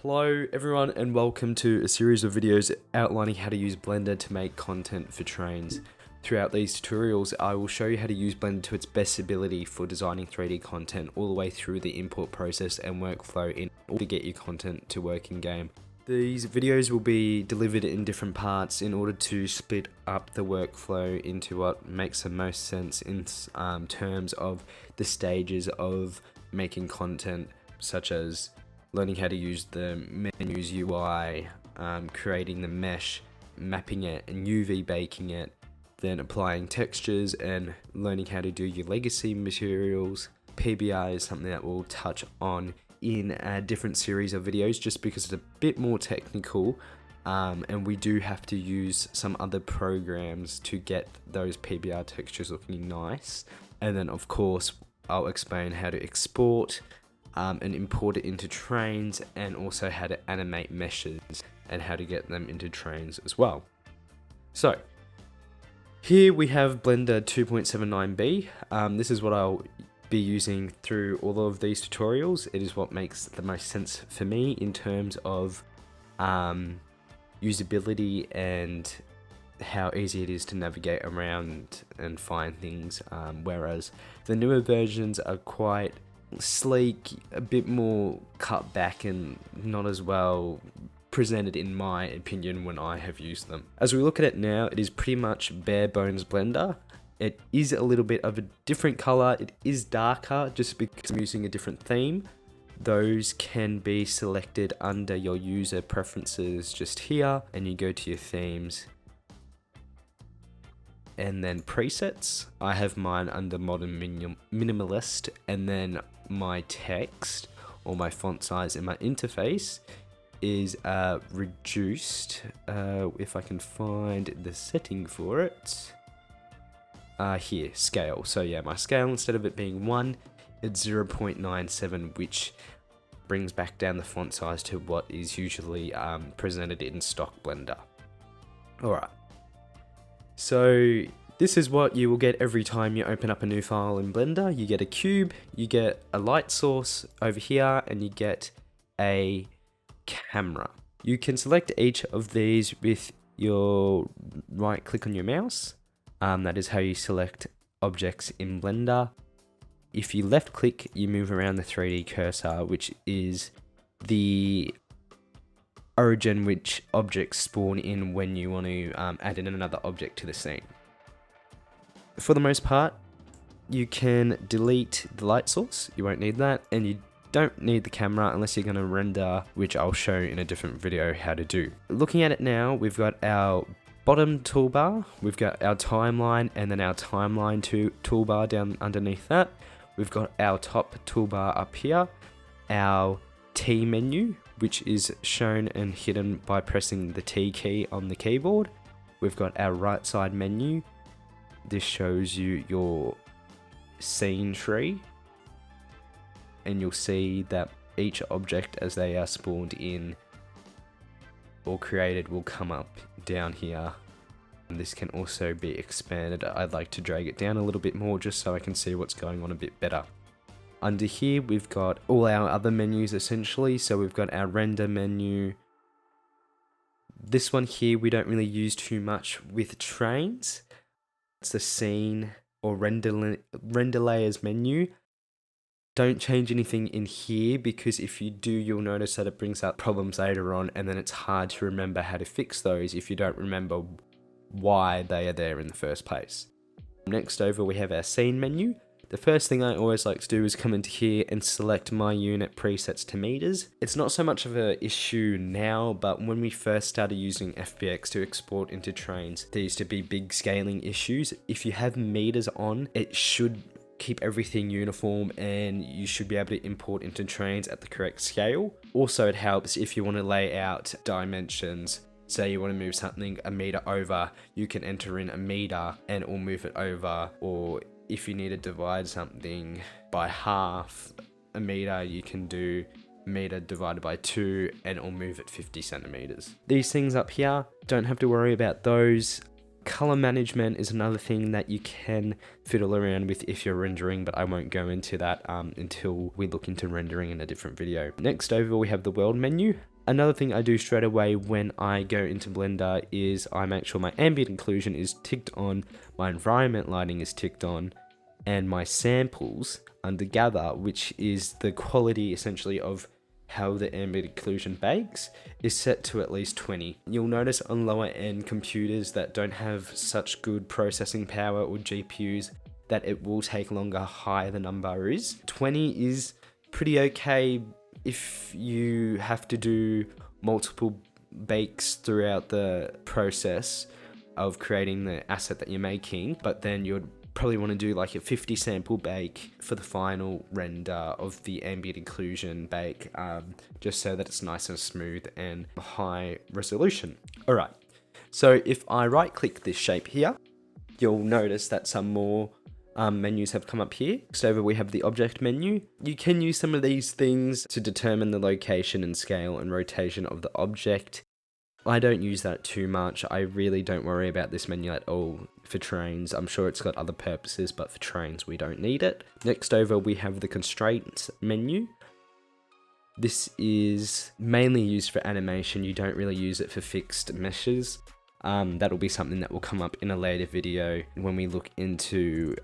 Hello everyone and welcome to a series of videos outlining how to use Blender to make content for Trainz. Throughout these tutorials I will show you how to use Blender to its best ability for designing 3D content all the way through the import process and workflow in order to get your content to work in game. These videos will be delivered in different parts in order to split up the workflow into what makes the most sense in terms of the stages of making content, such as learning how to use the menus UI, creating the mesh, mapping it and UV baking it, then applying textures and learning how to do your legacy materials. PBR is something that we'll touch on in a different series of videos just because it's a bit more technical, and we do have to use some other programs to get those PBR textures looking nice. And then of course I'll explain how to export and import it into Trainz, and also how to animate meshes and how to get them into Trainz as well. So here we have Blender 2.79b. This is what I'll be using through all of these tutorials. It is what makes the most sense for me in terms of usability and how easy it is to navigate around and find things, whereas the newer versions are quite sleek, a bit more cut back and not as well presented in my opinion when I have used them. As we look at it now, it is pretty much bare bones Blender. It is a little bit of a different color, it is darker just because I'm using a different theme. Those can be selected under your user preferences just here, and you go to your themes and then presets. I have mine under modern minimalist, and then my text or my font size in my interface is reduced, if I can find the setting for it, here, scale. So yeah, my scale, instead of it being 1, it's 0.97, which brings back down the font size to what is usually presented in stock Blender. Alright, so this is what you will get every time you open up a new file in Blender. You get a cube, you get a light source over here, and you get a camera. You can select each of these with your right click on your mouse. That is how you select objects in Blender. If you left click, you move around the 3D cursor, which is the origin which objects spawn in when you want to add in another object to the scene. For the most part, you can delete the light source, you won't need that, and you don't need the camera unless you're going to render, which I'll show in a different video how to do. Looking at it now, we've got our bottom toolbar, we've got our timeline, and then our timeline toolbar down underneath that. We've got our top toolbar up here, our T menu, which is shown and hidden by pressing the T key on the keyboard. We've got our right side menu. This shows you your scene tree, and you'll see that each object as they are spawned in or created will come up down here. And this can also be expanded. I'd like to drag it down a little bit more just so I can see what's going on a bit better. Under here we've got all our other menus essentially. So we've got our render menu. This one here we don't really use too much with Trainz. It's the scene or render layers menu. Don't change anything in here, because if you do, you'll notice that it brings up problems later on, and then it's hard to remember how to fix those if you don't remember why they are there in the first place. Next over we have our scene menu. The first thing I always like to do is come into here and select my unit presets to meters. It's not so much of an issue now, but when we first started using FBX to export into Trainz, there used to be big scaling issues. If you have meters on, it should keep everything uniform and you should be able to import into Trainz at the correct scale. Also, it helps if you want to lay out dimensions. Say you want to move something a meter over, you can enter in a meter and it will move it over. Or if you need to divide something by half a meter, you can do meter divided by 2 and it will move it 50 centimeters. These things up here, don't have to worry about those. Color management is another thing that you can fiddle around with if you're rendering, but I won't go into that until we look into rendering in a different video. Next over, we have the world menu. Another thing I do straight away when I go into Blender is I make sure my ambient occlusion is ticked on, my environment lighting is ticked on, and my samples under gather, which is the quality essentially of how the ambient occlusion bakes, is set to at least 20. You'll notice on lower end computers that don't have such good processing power or GPUs that it will take longer higher the number is. 20 is pretty okay if you have to do multiple bakes throughout the process of creating the asset that you're making, but then you'd probably want to do like a 50 sample bake for the final render of the ambient occlusion bake, just so that it's nice and smooth and high resolution. Alright, so if I right click this shape here, you'll notice that some more menus have come up here. Next over we have the object menu. You can use some of these things to determine the location and scale and rotation of the object. I don't use that too much. I really don't worry about this menu at all for Trainz. I'm sure it's got other purposes, but for Trainz we don't need it. Next over we have the constraints menu. This is mainly used for animation. You don't really use it for fixed meshes. That'll be something that will come up in a later video when we look into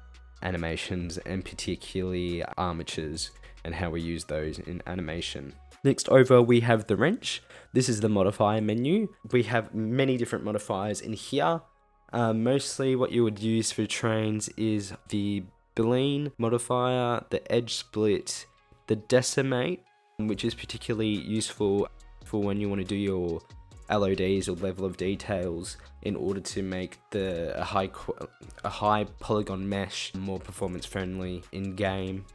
animations and particularly armatures and how we use those in animation. Next over we have the wrench. This is the modifier menu. We have many different modifiers in here. Mostly what you would use for Trainz is the Boolean modifier, the edge split, the decimate, which is particularly useful for when you want to do your LODs or level of details in order to make a high polygon mesh more performance friendly in game.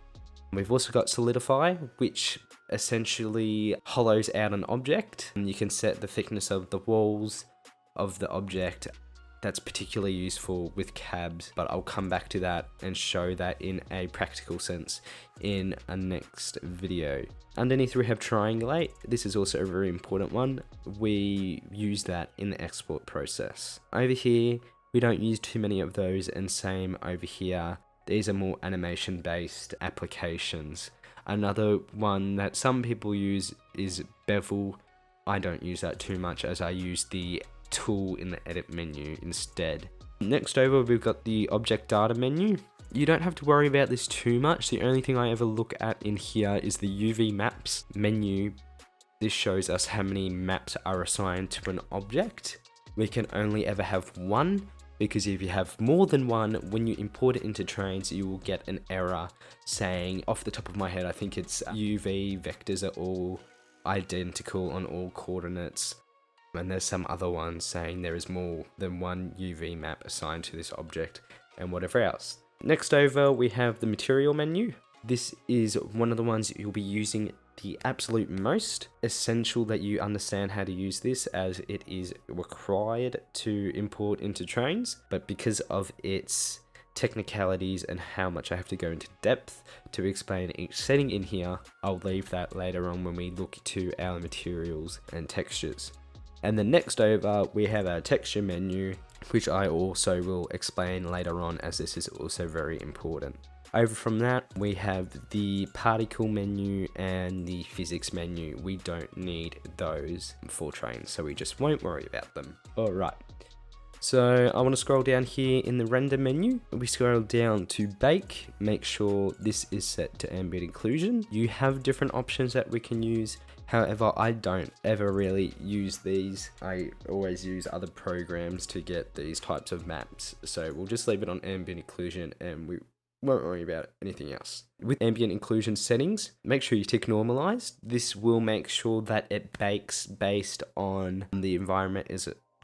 We've also got solidify, which essentially hollows out an object, and you can set the thickness of the walls of the object. That's particularly useful with cabs, but I'll come back to that and show that in a practical sense in a next video. Underneath we have triangulate. This is also a very important one. We use that in the export process. Over here we don't use too many of those, and same over here. These are more animation based applications. Another one that some people use is bevel. I don't use that too much, as I use the tool in the edit menu instead. Next over we've got the object data menu. You don't have to worry about this too much. The only thing I ever look at in here is the UV maps menu. This shows us how many maps are assigned to an object. We can only ever have one, because if you have more than one, when you import it into Trainz, you will get an error saying, off the top of my head, I think it's UV vectors are all identical on all coordinates. And there's some other ones saying there is more than one UV map assigned to this object and whatever else. Next over, we have the material menu. This is one of the ones you'll be using the absolute most. Essential that you understand how to use this, as it is required to import into Trainz, but because of its technicalities and how much I have to go into depth to explain each setting in here, I'll leave that later on when we look to our materials and textures. And then next over we have our texture menu, which I also will explain later on, as this is also very important. Over from that, we have the particle menu and the physics menu. We don't need those for Trainz, so we just won't worry about them. Alright, so I want to scroll down here in the render menu. We scroll down to bake, make sure this is set to ambient occlusion. You have different options that we can use. However, I don't ever really use these. I always use other programs to get these types of maps. So we'll just leave it on ambient occlusion and we won't worry about anything else. With ambient occlusion settings, make sure you tick normalized. This will make sure that it bakes based on the environment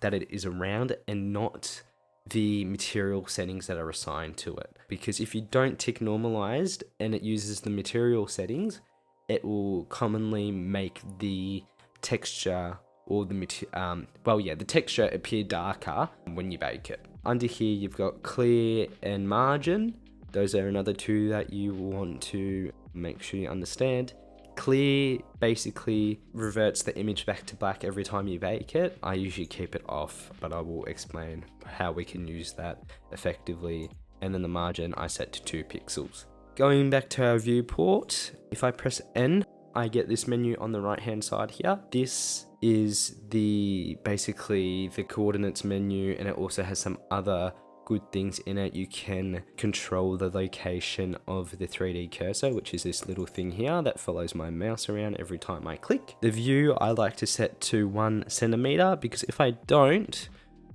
that it is around and not the material settings that are assigned to it. Because if you don't tick normalized and it uses the material settings, it will commonly make the texture or the texture appear darker when you bake it. Under here you've got clear and margin. Those are another two that you want to make sure you understand. Clear basically reverts the image back to black every time you bake it. I usually keep it off, but I will explain how we can use that effectively. And then the margin I set to 2 pixels. Going back to our viewport, if I press N, I get this menu on the right hand side here. This is basically the coordinates menu, and it also has some other good things in it. You can control the location of the 3D cursor, which is this little thing here that follows my mouse around every time I click. The view I like to set to 1 centimeter, because if I don't,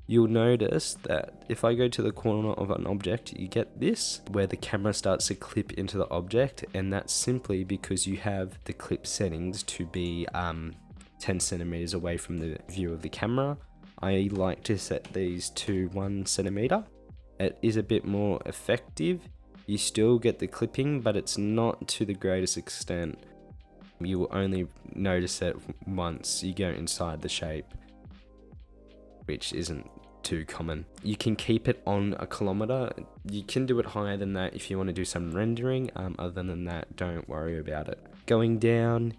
you'll notice that if I go to the corner of an object, you get this, where the camera starts to clip into the object, and that's simply because you have the clip settings to be 10 centimeters away from the view of the camera. I like to set these to 1 centimeter. It is a bit more effective. You still get the clipping, but it's not to the greatest extent. You will only notice it once you go inside the shape, which isn't too common. You can keep it on 1 kilometer. You can do it higher than that if you want to do some rendering. Other than that, don't worry about it. Going down,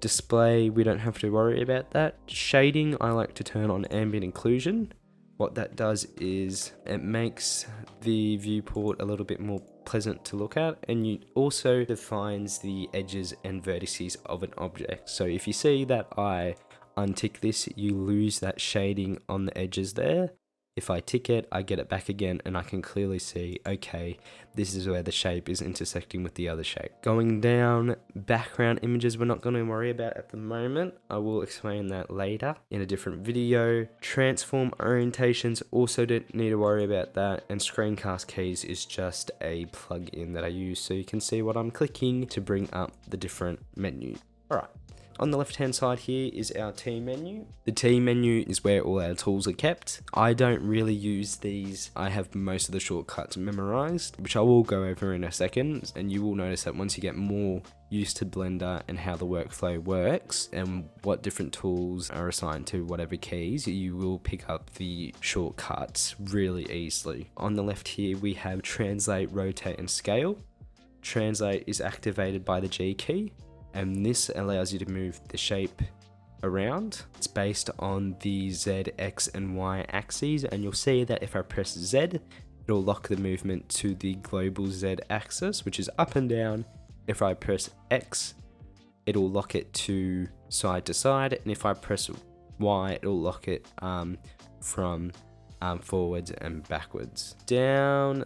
display, we don't have to worry about that. Shading, I like to turn on ambient occlusion. What that does is it makes the viewport a little bit more pleasant to look at, and it also defines the edges and vertices of an object. So if you see that I untick this, you lose that shading on the edges there. If I tick it, I get it back again, and I can clearly see, okay, this is where the shape is intersecting with the other shape. Going down, background images we're not going to worry about at the moment. I will explain that later in a different video. Transform orientations, also don't need to worry about that. And screencast keys is just a plug-in that I use so you can see what I'm clicking to bring up the different menus. Alright. On the left hand side here is our T menu. The T menu is where all our tools are kept. I don't really use these. I have most of the shortcuts memorized, which I will go over in a second, and you will notice that once you get more used to Blender and how the workflow works and what different tools are assigned to whatever keys, you will pick up the shortcuts really easily. On the left here we have translate, rotate and scale. Translate is activated by the G key, and this allows you to move the shape around. It's based on the Z, X and Y axes, and you'll see that if I press Z, it'll lock the movement to the global Z axis, which is up and down. If I press X, it'll lock it to side, and if I press Y, it'll lock it from forwards and backwards. Down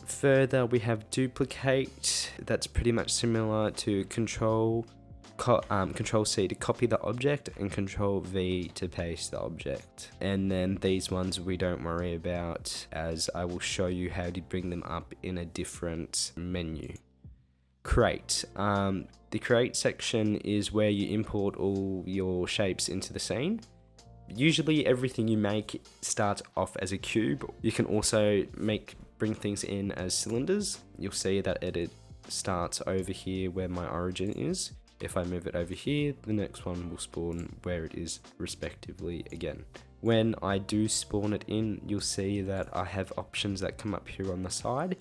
further we have duplicate. That's pretty much similar to Control C to copy the object and Control V to paste the object. And then these ones we don't worry about, as I will show you how to bring them up in a different menu. Create. The create section is where you import all your shapes into the scene. Usually everything you make starts off as a cube. You can also bring things in as cylinders. You'll see that it starts over here where my origin is. If I move it over here, the next one will spawn where it is respectively again. When I do spawn it in, you'll see that I have options that come up here on the side.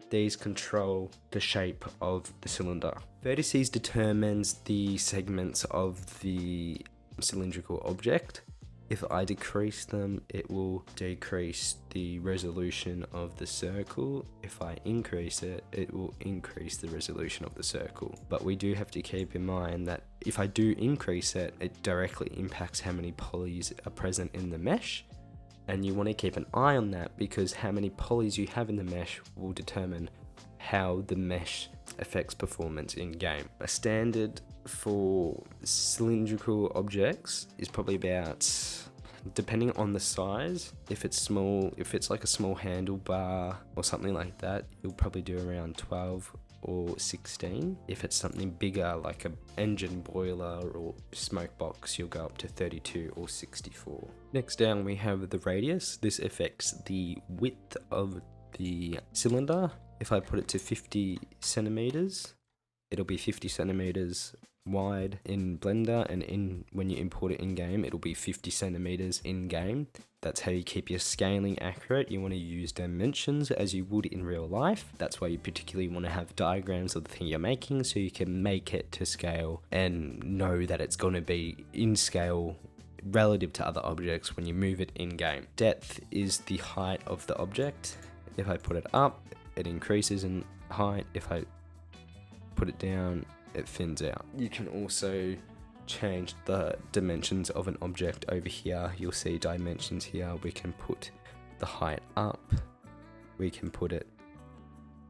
These control the shape of the cylinder. Vertices determines the segments of the cylindrical object. If I decrease them, it will decrease the resolution of the circle. If I increase it, it will increase the resolution of the circle. But we do have to keep in mind that if I do increase it, it directly impacts how many polys are present in the mesh. And you want to keep an eye on that, because how many polys you have in the mesh will determine how the mesh affects performance in game. A standard for cylindrical objects is probably about, depending on the size, if it's small, if it's like a small handlebar or something like that, you'll probably do around 12 or 16. If it's something bigger like an engine boiler or smoke box, you'll go up to 32 or 64. Next down we have the radius. This affects the width of the cylinder. If I put it to 50 centimeters, it'll be 50 centimeters wide in Blender, and when you import it in game, it'll be 50 centimeters in game. That's how you keep your scaling accurate. You want to use dimensions as you would in real life. That's why you particularly want to have diagrams of the thing you're making, so you can make it to scale and know that it's going to be in scale relative to other objects when you move it in game. Depth is the height of the object. If I put it up, it increases in height. If I put it down, it thins out. You can also change the dimensions of an object over here. You'll see dimensions here. We can put the height up. We can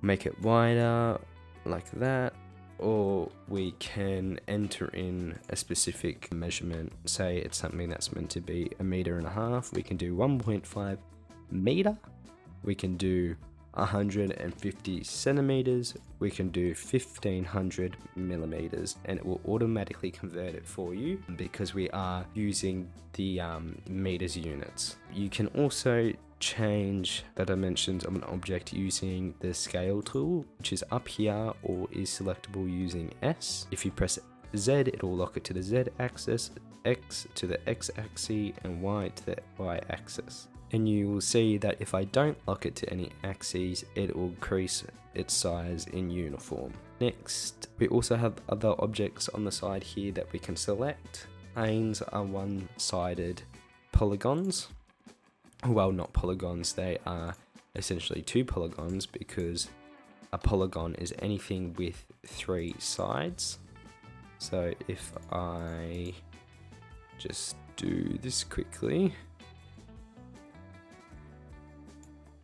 make it wider like that, or we can enter in a specific measurement. Say it's something that's meant to be 1.5 meters. We can do 1.5 meter. We can do 150 centimeters. We can do 1500 millimeters, and it will automatically convert it for you because we are using the meters units. You can also change the dimensions of an object using the scale tool, which is up here or is selectable using S. If you press Z, it will lock it to the Z axis, X to the X axis, and Y to the Y axis. And you will see that if I don't lock it to any axes, it will increase its size in uniform. Next, we also have other objects on the side here that we can select. Planes are one-sided polygons. Well, not polygons, they are essentially 2 polygons, because a polygon is anything with 3 sides. So if I just do this quickly,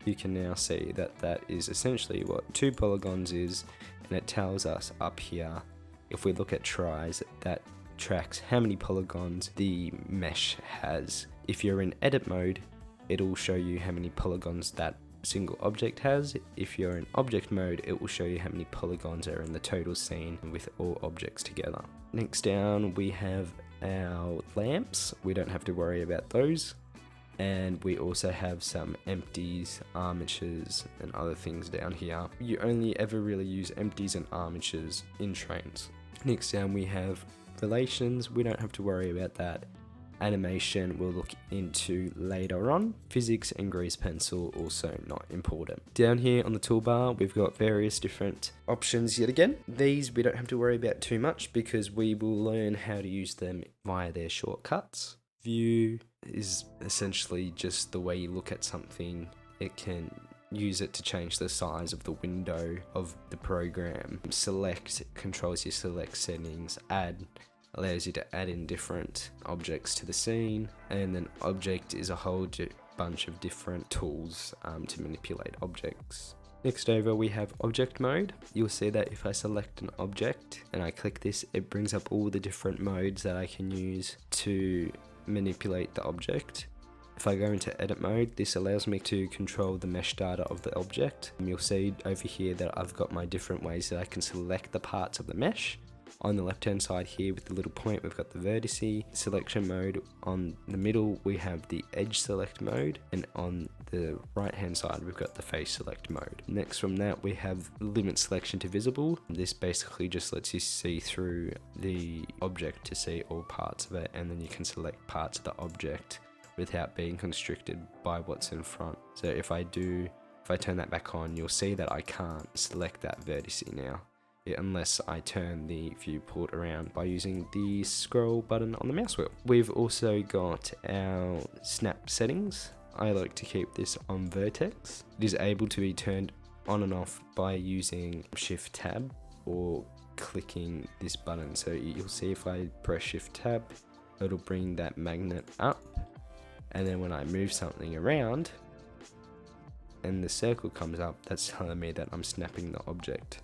you can now see that that is essentially what 2 polygons is, and it tells us up here, if we look at tries, that tracks how many polygons the mesh has. If you're in edit mode, it'll show you how many polygons that single object has. If you're in object mode, it will show you how many polygons are in the total scene with all objects together. Next down, we have our lamps. We don't have to worry about those. And we also have some empties, armatures, and other things down here. You only ever really use empties and armatures in Trainz. Next down we have relations. We don't have to worry about that. Animation we'll look into later on. Physics and grease pencil also not important. Down here on the toolbar we've got various different options yet again. These we don't have to worry about too much because we will learn how to use them via their shortcuts. View is essentially just the way you look at something. It can use it to change the size of the window of the program. Select controls your select settings. Add allows you to add in different objects to the scene, and then object is a whole bunch of different tools to manipulate objects. Next over we have object mode. You'll see that if I select an object and I click this, it brings up all the different modes that I can use to manipulate the object. If I go into edit mode, this allows me to control the mesh data of the object. You'll see over here that I've got my different ways that I can select the parts of the mesh. On the left hand side here with the little point, we've got the vertice selection mode. On the middle we have the edge select mode, and on the right hand side we've got the face select mode. Next from that we have limit selection to visible. This basically just lets you see through the object to see all parts of it, and then you can select parts of the object without being constricted by what's in front. So if I turn that back on, you'll see that I can't select that vertice now, unless I turn the viewport around by using the scroll button on the mouse wheel. We've also got our snap settings. I like to keep this on vertex. It is able to be turned on and off by using Shift Tab or clicking this button. So you'll see if I press Shift Tab, it'll bring that magnet up, and then when I move something around and the circle comes up, that's telling me that I'm snapping the object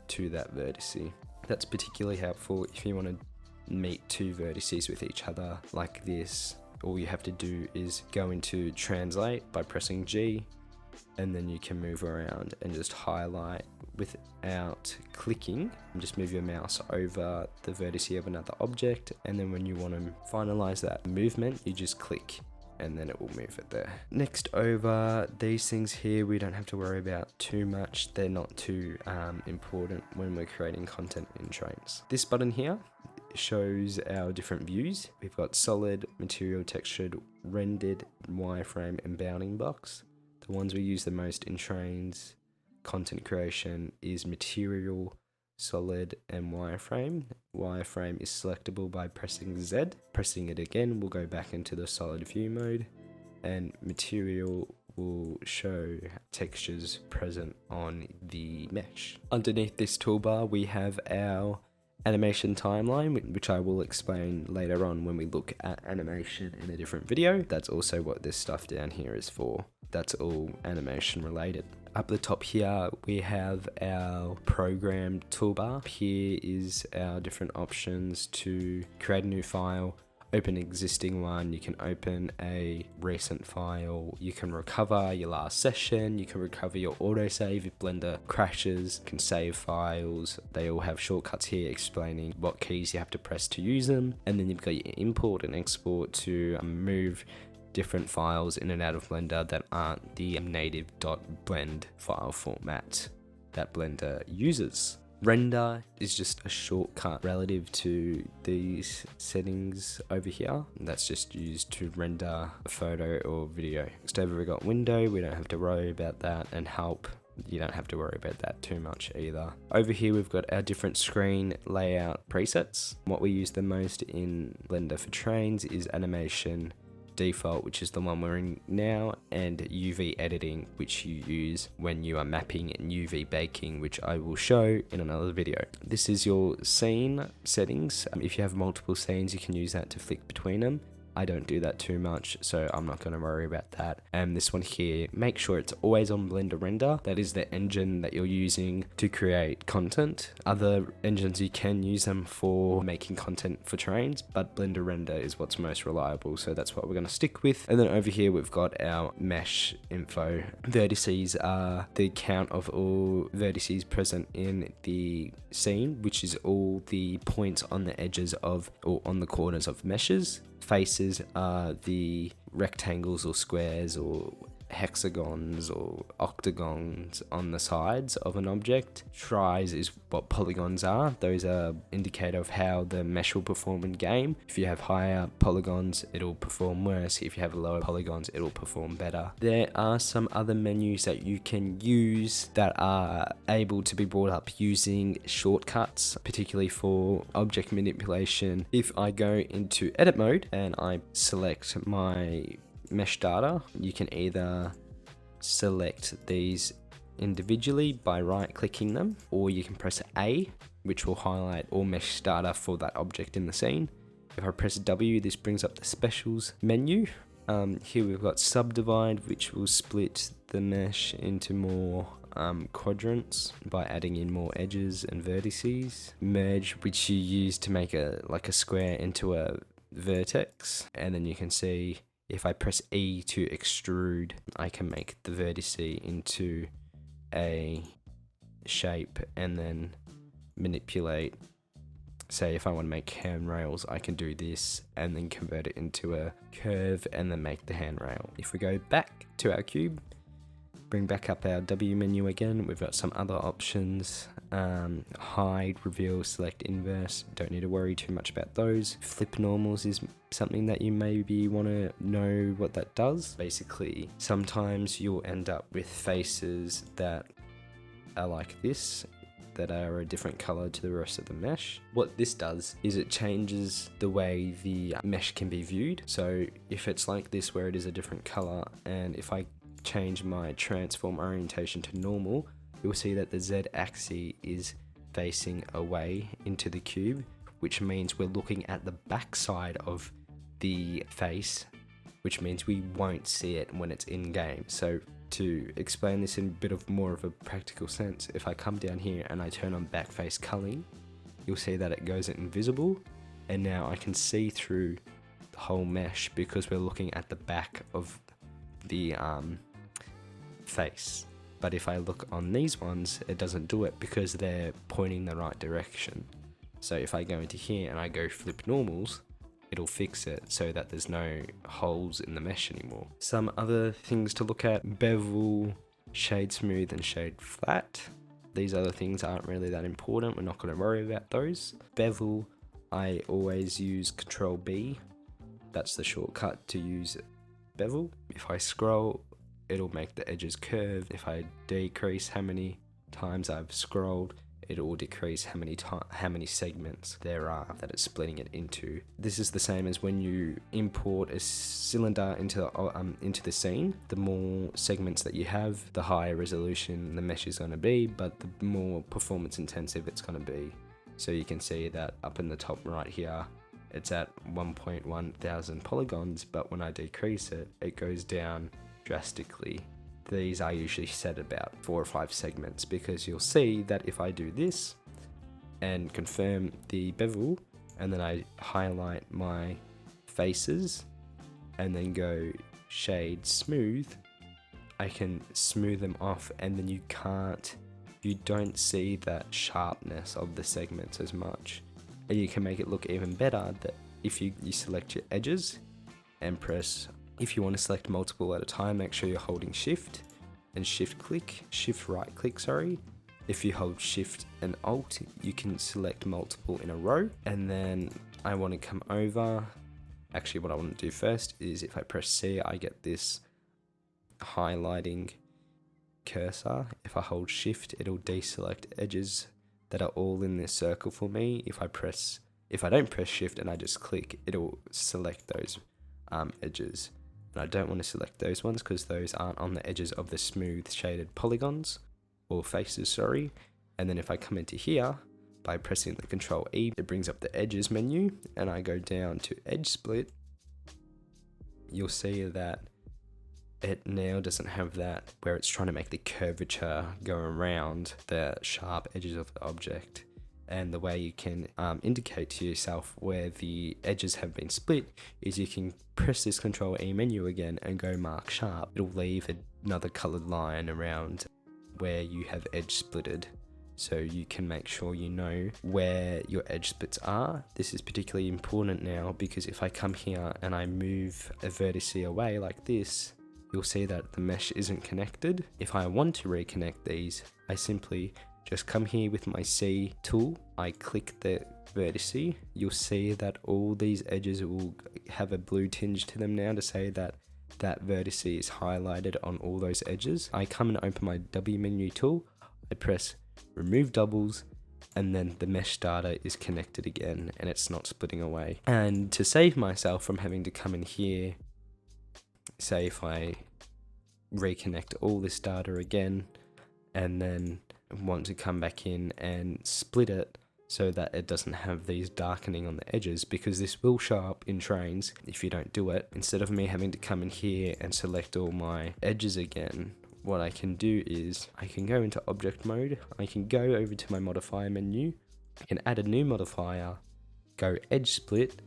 to that vertice. That's particularly helpful if you want to meet 2 vertices with each other like this. All you have to do is go into translate by pressing G, and then you can move around and just highlight without clicking. Just move your mouse over the vertice of another object, and then when you want to finalize that movement, you just click and then it will move it there. Next over, these things here we don't have to worry about too much. They're not too important when we're creating content in Trainz. This button here shows our different views. We've got solid, material, textured, rendered, wireframe, and bounding box. The ones we use the most in Trainz content creation is material, solid, and wireframe. Wireframe is selectable by pressing Z. Pressing it again will go back into the solid view mode, and material will show textures present on the mesh. Underneath this toolbar we have our animation timeline, which I will explain later on when we look at animation in a different video. That's also what this stuff down here is for. That's all animation related. Up the top here we have our program toolbar. Here is our different options to create a new file, open an existing one, you can open a recent file, you can recover your last session, you can recover your autosave if Blender crashes, you can save files. They all have shortcuts here explaining what keys you have to press to use them, and then you've got your import and export to move different files in and out of Blender that aren't the native .blend file format that Blender uses. Render is just a shortcut relative to these settings over here. That's just used to render a photo or video. Next over we got window, we don't have to worry about that, and help, you don't have to worry about that too much either. Over here we've got our different screen layout presets. What we use the most in Blender for Trainz is animation, default, which is the one we're in now, and UV editing, which you use when you are mapping, and UV baking, which I will show in another video. This is your scene settings. If you have multiple scenes, you can use that to flick between them. I don't do that too much, so I'm not going to worry about that. And this one here, make sure it's always on Blender Render. That is the engine that you're using to create content. Other engines, you can use them for making content for Trainz, but Blender Render is what's most reliable, so that's what we're going to stick with. And then over here we've got our mesh info. Vertices are the count of all vertices present in the scene, which is all the points on the edges of, or on the corners of meshes. Faces are the rectangles or squares or hexagons or octagons on the sides of an object. Tris is what polygons are. Those are indicator of how the mesh will perform in game. If you have higher polygons, it'll perform worse. If you have lower polygons, it'll perform better. There are some other menus that you can use that are able to be brought up using shortcuts, particularly for object manipulation. If I go into edit mode and I select my mesh data, you can either select these individually by right clicking them, or you can press A, which will highlight all mesh data for that object in the scene. If I press W, this brings up the specials menu. Here we've got subdivide, which will split the mesh into more quadrants by adding in more edges and vertices. Merge, which you use to make a square into a vertex, and then you can see if I press E to extrude, I can make the vertice into a shape and then manipulate. Say if I want to make handrails, I can do this and then convert it into a curve and then make the handrail. If we go back to our cube, bring back up our W menu again, we've got some other options. Hide, reveal, select inverse, don't need to worry too much about those. Flip normals is something that you maybe want to know what that does. Basically, sometimes you'll end up with faces that are like this, that are a different color to the rest of the mesh. What this does is it changes the way the mesh can be viewed. So if it's like this where it is a different color, and if I change my transform orientation to normal, you'll see that the Z axis is facing away into the cube, which means we're looking at the back side of the face, which means we won't see it when it's in game. So to explain this in a bit of more of a practical sense, if I come down here and I turn on back face culling, you'll see that it goes invisible, and now I can see through the whole mesh because we're looking at the back of the face. But if I look on these ones, it doesn't do it because they're pointing the right direction. So if I go into here and I go flip normals, it'll fix it so that there's no holes in the mesh anymore. Some other things to look at: bevel, shade smooth and shade flat. These other things aren't really that important, we're not going to worry about those. Bevel, I always use Control B, that's the shortcut to use bevel. If I scroll, it'll make the edges curve. If I decrease how many times I've scrolled, it will decrease how many segments there are that it's splitting it into. This is the same as when you import a cylinder into the scene. The more segments that you have, the higher resolution the mesh is going to be, but the more performance intensive it's going to be. So you can see that up in the top right here, it's at 1.1 thousand polygons, but when I decrease it, it goes down drastically. These are usually set about 4 or 5 segments, because you'll see that if I do this and confirm the bevel, and then I highlight my faces and then go shade smooth, I can smooth them off, and then you don't see that sharpness of the segments as much. And you can make it look even better that if you select your edges and press, if you want to select multiple at a time, make sure you're holding shift and shift right click, sorry. If you hold shift and alt, you can select multiple in a row. And then I want to come over, actually what I want to do first is if I press C, I get this highlighting cursor. If I hold shift, it'll deselect edges that are all in this circle for me. If I don't press shift and I just click, it'll select those edges. And I don't want to select those ones because those aren't on the edges of the smooth shaded polygons, or faces, sorry. And then if I come into here, by pressing the Control E, it brings up the edges menu, and I go down to edge split. You'll see that it now doesn't have that where it's trying to make the curvature go around the sharp edges of the object. And the way you can indicate to yourself where the edges have been split is you can press this Control E menu again and go mark sharp. It'll leave another colored line around where you have edge splitted, so you can make sure you know where your edge splits are. This is particularly important now because if I come here and I move a vertice away like this, you'll see that the mesh isn't connected. If I want to reconnect these, I simply just come here with my C tool, I click the vertice. You'll see that all these edges will have a blue tinge to them now to say that that vertice is highlighted on all those edges. I come and open my W menu tool, I press remove doubles, and then the mesh data is connected again and it's not splitting away. And to save myself from having to come in here, say if I reconnect all this data again and then want to come back in and split it so that it doesn't have these darkening on the edges, because this will show up in Trainz if you don't do it. Instead of me having to come in here and select all my edges again, what I can do is I can go into object mode, I can go over to my modifier menu, I can add a new modifier, go edge split,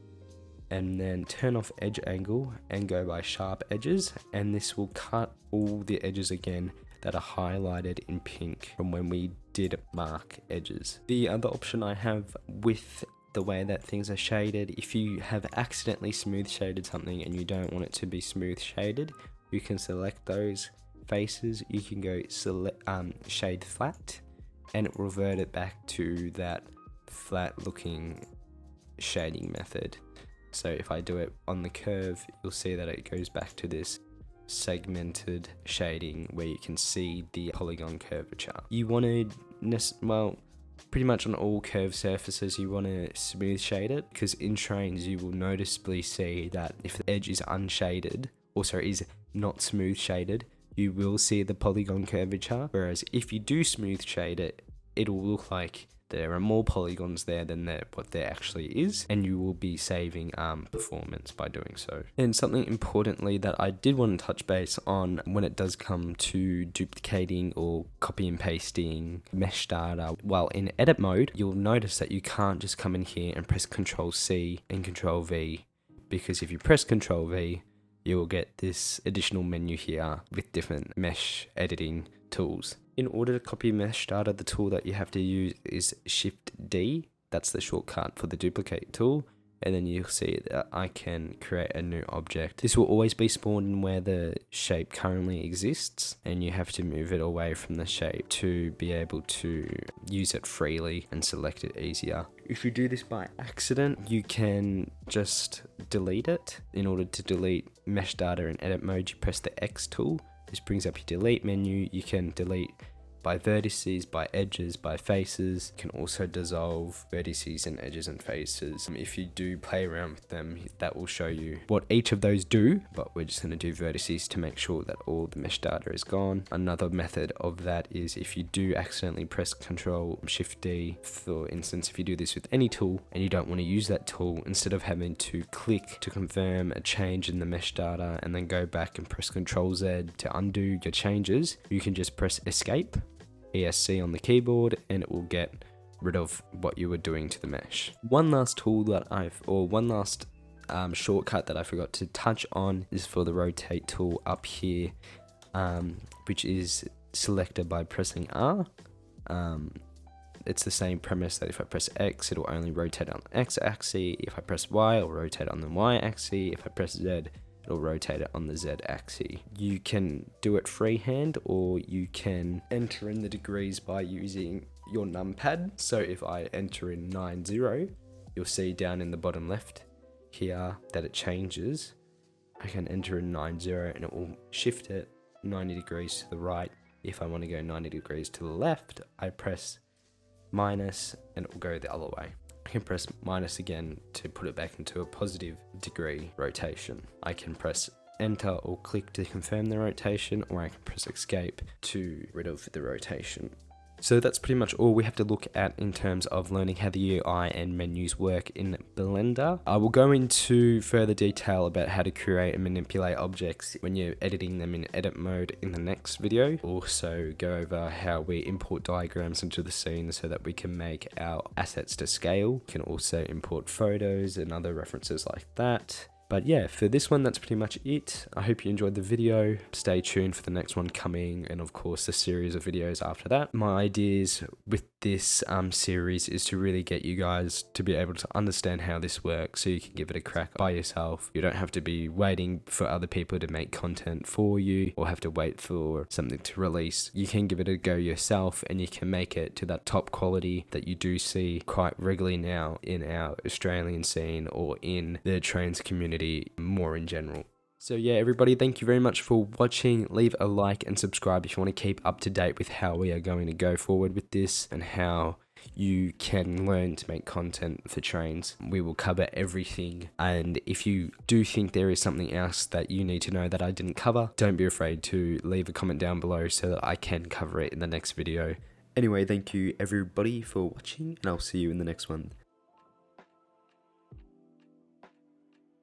and then turn off edge angle and go by sharp edges, and this will cut all the edges again that are highlighted in pink from when we did mark edges. The other option I have with the way that things are shaded, if you have accidentally smooth shaded something and you don't want it to be smooth shaded, you can select those faces, you can go select shade flat, and it will revert it back to that flat looking shading method. So if I do it on the curve, you'll see that it goes back to this segmented shading where you can see the polygon curvature. You want to, well, pretty much on all curved surfaces you want to smooth shade it, because in Trainz you will noticeably see that if the edge is unshaded, also is not smooth shaded, you will see the polygon curvature, whereas if you do smooth shade it, it'll look like there are more polygons there than what there actually is, and you will be saving performance by doing so. And something importantly that I did want to touch base on when it does come to duplicating or copy and pasting mesh data, while in edit mode, you'll notice that you can't just come in here and press Control C and Control V, because if you press Control V, you will get this additional menu here with different mesh editing tools. In order to copy mesh data, the tool that you have to use is Shift D. That's the shortcut for the duplicate tool. and then you'll see that I can create a new object. This will always be spawned in where the shape currently exists, and you have to move it away from the shape to be able to use it freely and select it easier. If you do this by accident, you can just delete it. In order to delete mesh data in edit mode, you press the X tool. This brings up your delete menu. You can delete by vertices, by edges, by faces. You can also dissolve vertices and edges and faces. If you do play around with them, that will show you what each of those do, but we're just going to do vertices to make sure that all the mesh data is gone. Another method of that is if you do accidentally press Ctrl Shift D, for instance, if you do this with any tool and you don't want to use that tool, instead of having to click to confirm a change in the mesh data and then go back and press Ctrl Z to undo your changes, you can just press Escape, ESC on the keyboard, and it will get rid of what you were doing to the mesh. One last tool that shortcut that I forgot to touch on is for the rotate tool up here, which is selected by pressing R. It's the same premise that if I press X, it'll only rotate on the X axis. If I press Y, it'll rotate on the Y axis. If I press Z, it'll rotate it on the Z axis. You can do it freehand, or you can enter in the degrees by using your numpad. So if I enter in 90, you'll see down in the bottom left here that it changes. I can enter in 90 and it will shift it 90 degrees to the right. If I want to go 90 degrees to the left, I press minus and it will go the other way. I can press minus again to put it back into a positive degree rotation. I can press enter or click to confirm the rotation, or I can press escape to rid of the rotation. So that's pretty much all we have to look at in terms of learning how the UI and menus work in Blender. I will go into further detail about how to create and manipulate objects when you're editing them in edit mode in the next video. Also go over how we import diagrams into the scene so that we can make our assets to scale. You can also import photos and other references like that. But yeah, for this one, that's pretty much it. I hope you enjoyed the video. Stay tuned for the next one coming, and of course the series of videos after that. My ideas with this series is to really get you guys to be able to understand how this works so you can give it a crack by yourself. You don't have to be waiting for other people to make content for you or have to wait for something to release. You can give it a go yourself, and you can make it to that top quality that you do see quite regularly now in our Australian scene or in the Trainz community more in general. So yeah, everybody, thank you very much for watching. Leave a like and subscribe if you want to keep up to date with how we are going to go forward with this and how you can learn to make content for Trainz. We will cover everything, and if you do think there is something else that you need to know that I didn't cover, don't be afraid to leave a comment down below so that I can cover it in the next video. Anyway, thank you everybody for watching, and I'll see you in the next one.